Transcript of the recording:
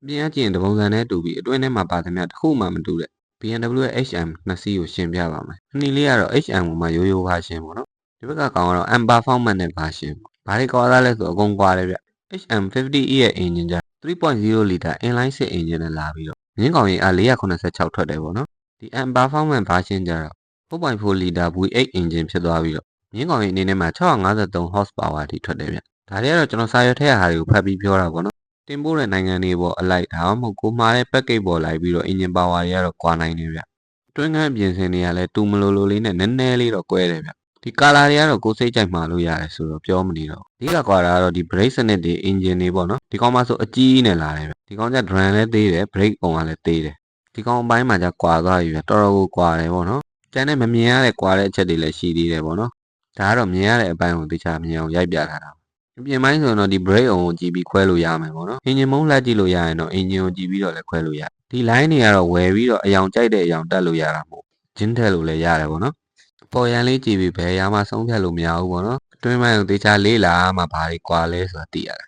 ပြင်ရကျင်တပုံစံနဲ့တူပြီးအတွင်းထဲမှာပါသမျှတစ်ခုမှမတူတဲ့ BMW ရဲ့ HM 2စီးကိုရှင်းပြပါမယ်။အနီလေးကတော့ HM မှာရိုးရိုး version ပေါ့နော်။ဒီဘက်ကကောင်ကတော့ M performance နဲ့ version ပေါ့။ဘာတွေကွာသားလဲဆိုအကုန်ကွာတယ်ဗျ။ HM50E ရဲ့ engine ကြ3.0 liter inline 6 engine နဲ့လာပြီးတော့မြင်းကောင်ရင်အား486ထွက်တယ်ပေါ့နော်။ဒီ M performance version ကြတော့4.4 liter V8 engine ဖြစ်သွားပြီးတော့မြင်းကောင်ရင်အနေနဲ့မှာ653 horsepower အထိထွက်တယ်ဗျ။ဒါတွေကတော့ကျွန်တော်စာရွက်ထဲဟာတွေကိုဖတ်ပြီးပြောတာပေါ့နော်။တင်ပို့တဲ့နိုင်ငံတွေပေါ်အလိုက်ဒါမှမဟုတ်ကိုမှားတဲ့ package ပေါ်လိုက်ပြီးတော့ engine power တွေကတော့ကွာနိုင်တယ်ဗျ။တွင်းကန်းပြင်ဆင်တွေကလည်းတူမလိုလိုလေးနဲ့နည်းနည်းလေးတော့ကွဲတယ်ဗျ။ဒီ color တွေကတော့ကိုယ်စိတ်ကြိုက်မှာလို့ရတယ်ဆိုတော့ပြောမနေတော့။အဓိကကွာတာကတော့ဒီ brake စနစ်တွေ engine တွေပေါ့နော်။ဒီကောင်မှဆိုအကြီးနဲ့လာတယ်ဗျ။ဒီကောင်ကျ drum လည်းသေးတယ် brake ပုံကလည်းသေးတယ်။ဒီကောင်အပိုင်းမှာကျကွာသွားပြီဗျ။တော်တော်ကိုကွာတယ်ပေါ့နော်။ကျန်တဲ့မမြင်ရတဲ့ကွာတဲ့အချက်တွေလည်းရှိသေးတယ်ပေါ့နော်။ဒါကတော့မြင်ရတဲ့အပိုင်းကိုတခြားမြင်အောင်ရိုက်ပြထားတာ။ပြင်ပိုင်းဆိုတော့ဒီ brake အုံကိုကြည့်ပြီးခွဲလို့ရမယ်ပေါ့နော်။ engine မုံးလှည့်ကြည့်လို့ရရင်တော့ engine ကိုကြည့်ပြီးတော့လည်းခွဲလို့ရ။ဒီ line တွေကတော့ဝယ်ပြီးတော့အယောင်ကြိုက်တဲ့အယောင်တက်လို့ရတာမို့ဂျင်းထည့်လို့လည်းရတယ်ပေါ့နော်။ပေါ်ရန်လေးကြည့်ပြီးဘယ်အရာမှဆုံးဖြတ်လို့မရဘူးပေါ့နော်။အတွင်းပိုင်းကိုတခြားလေးလာမှဘာတွေကွာလဲဆိုတာသိရတာ